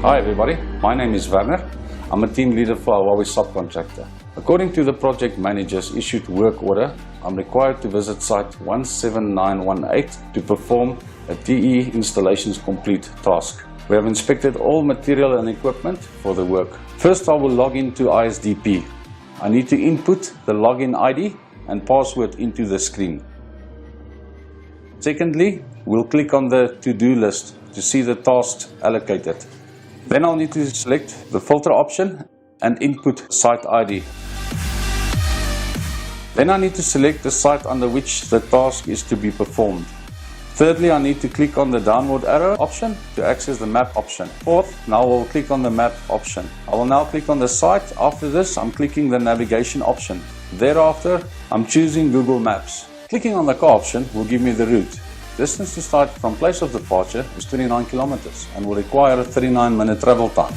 Hi everybody, my name is Werner. I'm a team leader for our Huawei subcontractor. According to the project manager's issued work order, I'm required to visit site 17918 to perform a TE installations complete task. We have inspected all material and equipment for the work. First, I will log into ISDP. I need to input the login ID and password into the screen. Secondly, we'll click on the to-do list to see the tasks allocated. Then I'll need to select the filter option and input site ID. Then I need to select the site under which the task is to be performed. Thirdly, I need to click on the downward arrow option to access the map option. Fourth, now I will click on the map option. I will now click on the site. After this, I'm clicking the navigation option. Thereafter, I'm choosing Google Maps. Clicking on the car option will give me the route. Distance to site from place of departure is 29 kilometers and will require a 39-minute travel time.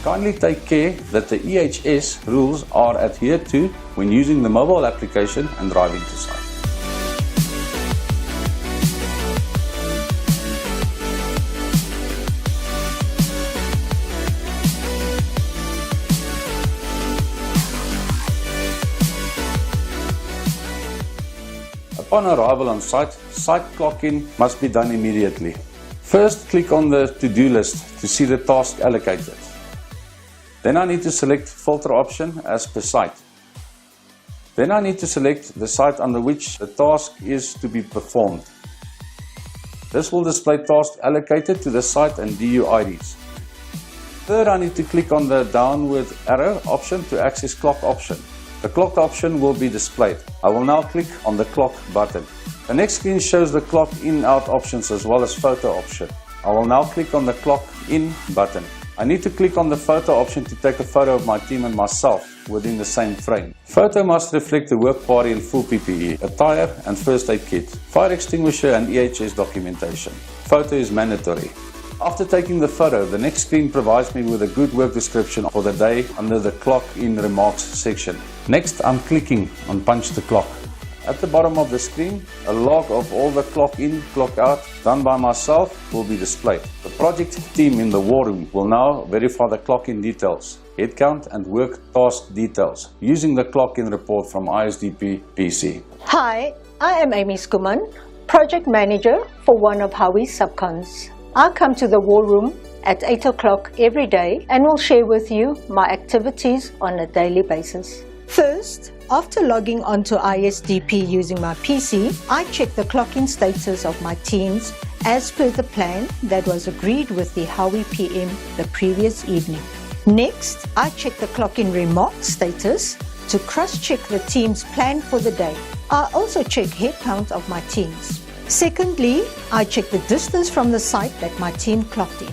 Kindly take care that the EHS rules are adhered to when using the mobile application and driving to site. Upon arrival on site, site clock-in must be done immediately. First, click on the to-do list to see the task allocated. Then I need to select filter option as per site. Then I need to select the site under which the task is to be performed. This will display tasks allocated to the site and DU IDs. Third, I need to click on the downward arrow option to access clock option. The clock option will be displayed. I will now click on the clock button. The next screen shows the clock in-out options as well as photo option. I will now click on the clock in button. I need to click on the photo option to take a photo of my team and myself within the same frame. Photo must reflect the work party in full PPE, attire and first aid kit, fire extinguisher and EHS documentation. Photo is mandatory. After taking the photo, the next screen provides me with a good work description for the day under the clock in remarks section. Next, I'm clicking on punch the clock. At the bottom of the screen, a log of all the clock in, clock out done by myself will be displayed. The project team in the war room will now verify the clock in details, head count and work task details using the clock in report from ISDP PC. Hi, I am Amy Skuman, project manager for one of Huawei's subcons. I come to the war room at 8 o'clock every day and will share with you my activities on a daily basis. First, after logging onto ISDP using my PC, I check the clock-in status of my teams as per the plan that was agreed with the Huawei PM the previous evening. Next, I check the clock-in remark status to cross-check the team's plan for the day. I also check head count of my teams. Secondly, I check the distance from the site that my team clocked in.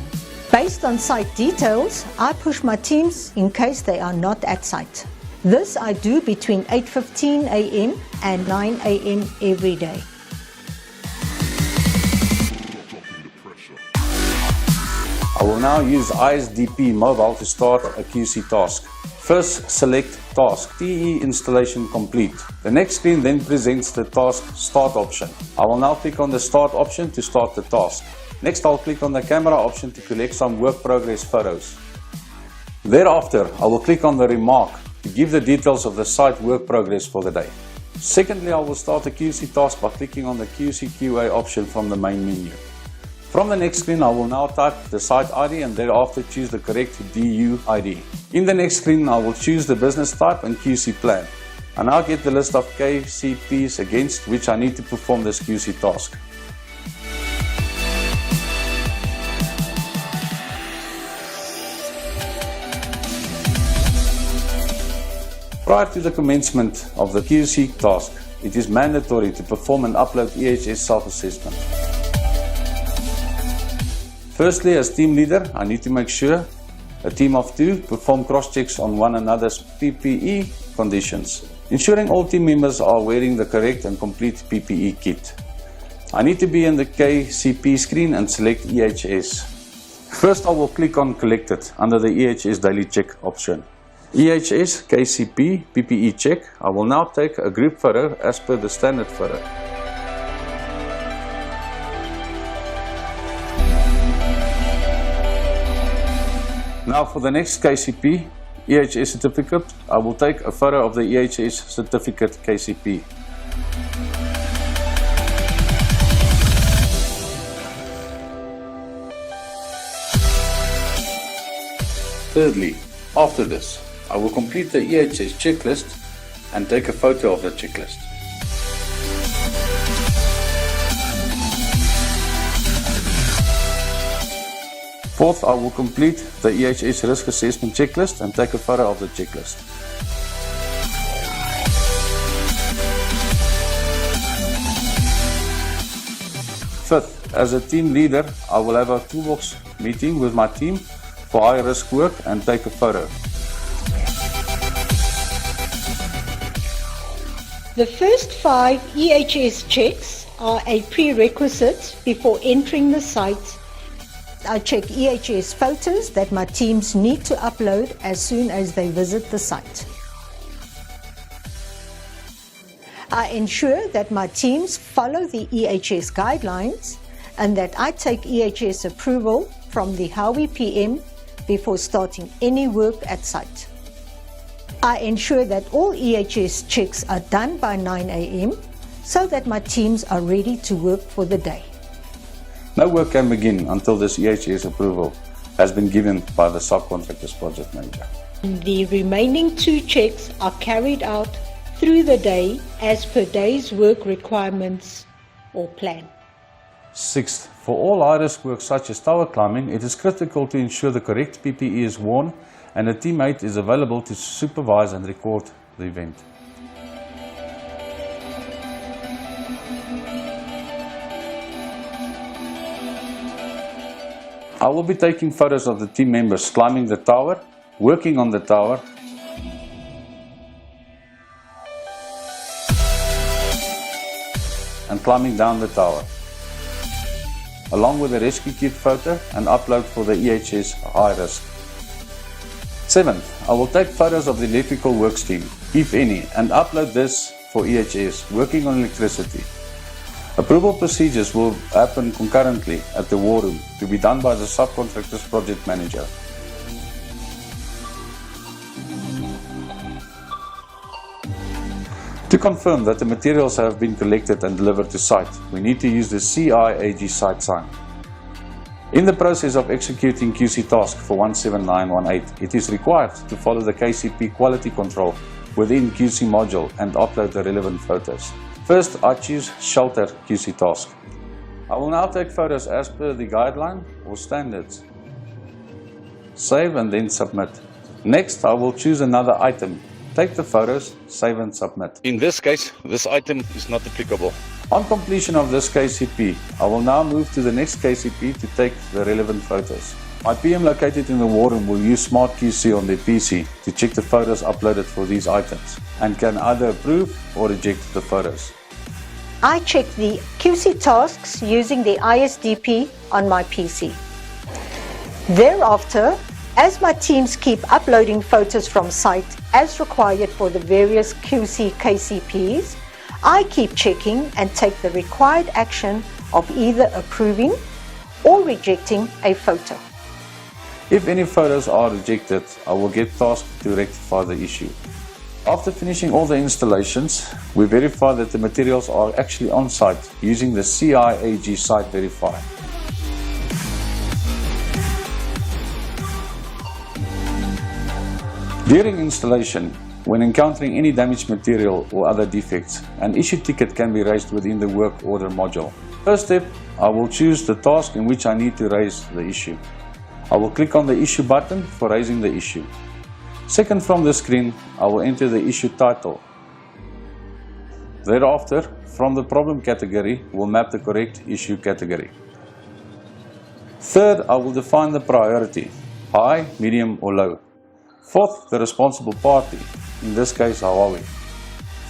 Based on site details, I push my teams in case they are not at site. This I do between 8:15 a.m. and 9 a.m. every day. I will now use ISDP mobile to start a QC task. First, select task, TE installation complete. The next screen then presents the task start option. I will now click on the start option to start the task. Next, I'll click on the camera option to collect some work progress photos. Thereafter, I will click on the remark to give the details of the site work progress for the day. Secondly, I will start a QC task by clicking on the QC QA option from the main menu. From the next screen, I will now type the site ID and thereafter choose the correct DU ID. In the next screen, I will choose the business type and QC plan. I now get the list of KCPs against which I need to perform this QC task. Prior to the commencement of the QC task, it is mandatory to perform and upload EHS self-assessment. Firstly, as team leader, I need to make sure a team of 2 perform cross-checks on one another's PPE conditions, ensuring all team members are wearing the correct and complete PPE kit. I need to be in the KCP screen and select EHS. First, I will click on Collected under the EHS Daily Check option. EHS KCP PPE check. I will now take a group photo as per the standard photo. Now for the next KCP EHS certificate, I will take a photo of the EHS certificate KCP. Thirdly, after this, I will complete the EHS checklist and take a photo of the checklist. Fourth, I will complete the EHS risk assessment checklist and take a photo of the checklist. Fifth, as a team leader, I will have a toolbox meeting with my team for high risk work and take a photo. The first 5 EHS checks are a prerequisite before entering the site. I check EHS photos that my teams need to upload as soon as they visit the site. I ensure that my teams follow the EHS guidelines and that I take EHS approval from the Howie PM before starting any work at site. I ensure that all EHS checks are done by 9 AM so that my teams are ready to work for the day. No work can begin until this EHS approval has been given by the subcontractor's project manager. The remaining 2 checks are carried out through the day as per day's work requirements or plan. Sixth, for all high-risk work such as tower climbing, it is critical to ensure the correct PPE is worn and a teammate is available to supervise and record the event. I will be taking photos of the team members climbing the tower, working on the tower, and climbing down the tower, along with a rescue kit photo and upload for the EHS high risk. Seventh, I will take photos of the electrical works team, if any, and upload this for EHS, working on electricity. Approval procedures will happen concurrently at the war room to be done by the subcontractor's project manager. To confirm that the materials have been collected and delivered to site, we need to use the CIAG site sign. In the process of executing QC task for 17918, it is required to follow the KCP quality control within QC module and upload the relevant photos. First, I choose Shelter QC task. I will now take photos as per the guideline or standards. Save and then submit. Next, I will choose another item. Take the photos, save and submit. In this case, this item is not applicable. On completion of this KCP, I will now move to the next KCP to take the relevant photos. My PM located in the war room will use Smart QC on their PC to check the photos uploaded for these items and can either approve or reject the photos. I check the QC tasks using the ISDP on my PC. Thereafter, as my teams keep uploading photos from site as required for the various QC KCPs, I keep checking and take the required action of either approving or rejecting a photo. If any photos are rejected, I will get tasked to rectify the issue. After finishing all the installations, we verify that the materials are actually on site using the CIAG site verifier. During installation, when encountering any damaged material or other defects, an issue ticket can be raised within the work order module. First step, I will choose the task in which I need to raise the issue. I will click on the issue button for raising the issue. Second from the screen, I will enter the issue title. Thereafter, from the problem category, we'll map the correct issue category. Third, I will define the priority, high, medium or low. Fourth, the responsible party, in this case Huawei.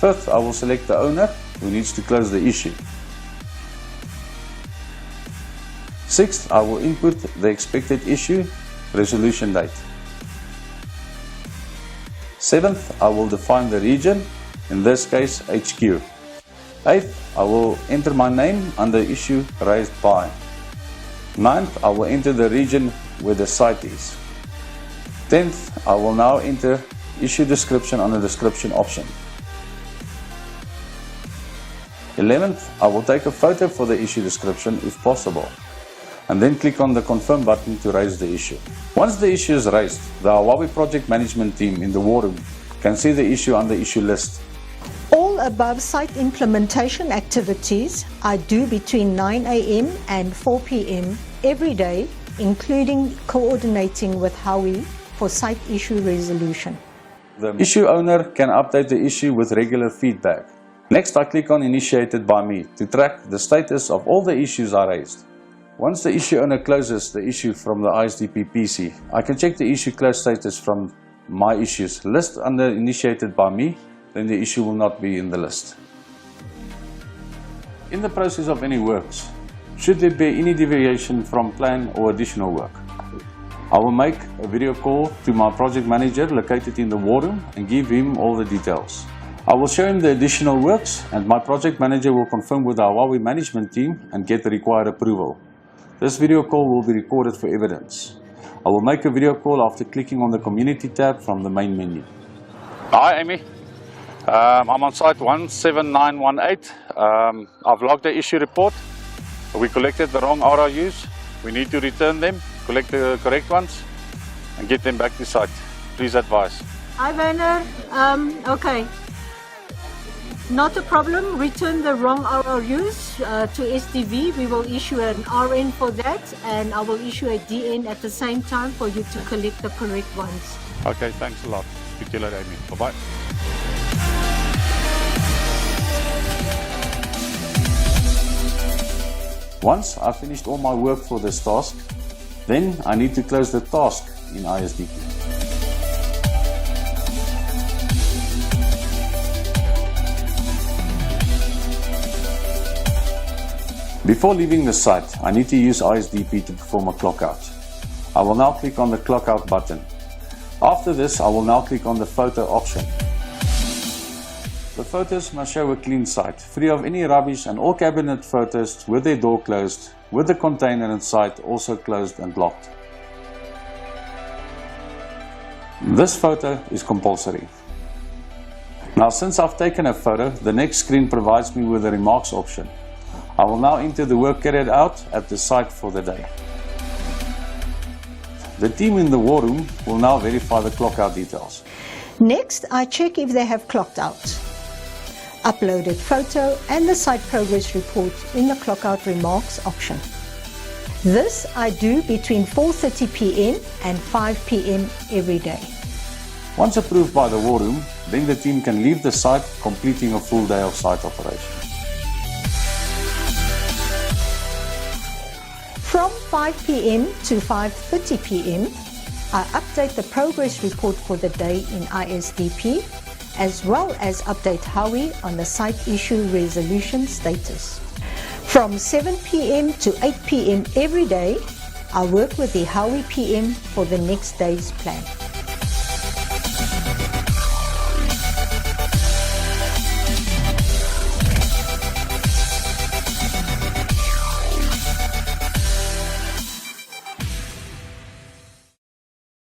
Fifth, I will select the owner who needs to close the issue. Sixth, I will input the expected issue resolution date. Seventh, I will define the region, in this case HQ. Eighth, I will enter my name under issue raised by. Ninth, I will enter the region where the site is. 10th, I will now enter issue description on the description option. 11th, I will take a photo for the issue description if possible, and then click on the confirm button to raise the issue. Once the issue is raised, the Huawei project management team in the war room can see the issue on the issue list. All above site implementation activities I do between 9 a.m. and 4 p.m. every day, including coordinating with Huawei for site issue resolution. The issue owner can update the issue with regular feedback. Next, I click on Initiated by me to track the status of all the issues I raised. Once the issue owner closes the issue from the ISDP PC, I can check the issue close status from My Issues list under Initiated by me, then the issue will not be in the list. In the process of any works, should there be any deviation from plan or additional work, I will make a video call to my project manager located in the war room and give him all the details. I will show him the additional works, and my project manager will confirm with our Huawei management team and get the required approval. This video call will be recorded for evidence. I will make a video call after clicking on the community tab from the main menu. Hi Amy, I'm on site 17918. I've logged the issue report. We collected the wrong RRUs. We need to return them, collect the correct ones and get them back to site. Please advise. Hi Werner, okay. Not a problem, return the wrong RRUs to SDV. We will issue an RN for that, and I will issue a DN at the same time for you to collect the correct ones. Okay, thanks a lot. Speak to you later, Amy. Bye-bye. Once I've finished all my work for this task, then I need to close the task in ISDP. Before leaving the site, I need to use ISDP to perform a clock out. I will now click on the clock out button. After this, I will now click on the photo option. The photos must show a clean site, free of any rubbish, and all cabinet photos with their door closed, with the container inside also closed and locked. This photo is compulsory. Now, since I've taken a photo, the next screen provides me with the remarks option. I will now enter the work carried out at the site for the day. The team in the war room will now verify the clock out details. Next, I check if they have clocked out. Uploaded photo and the site progress report in the clock out remarks option. This I do between 4:30 p.m. and 5 p.m. every day. Once approved by the war room, then the team can leave the site, completing a full day of site operation. From 5 p.m. to 5:30 p.m., I update the progress report for the day in ISDP, as well as update Huawei on the site issue resolution status. From 7 p.m. to 8 p.m. every day, I work with the Huawei PM for the next day's plan.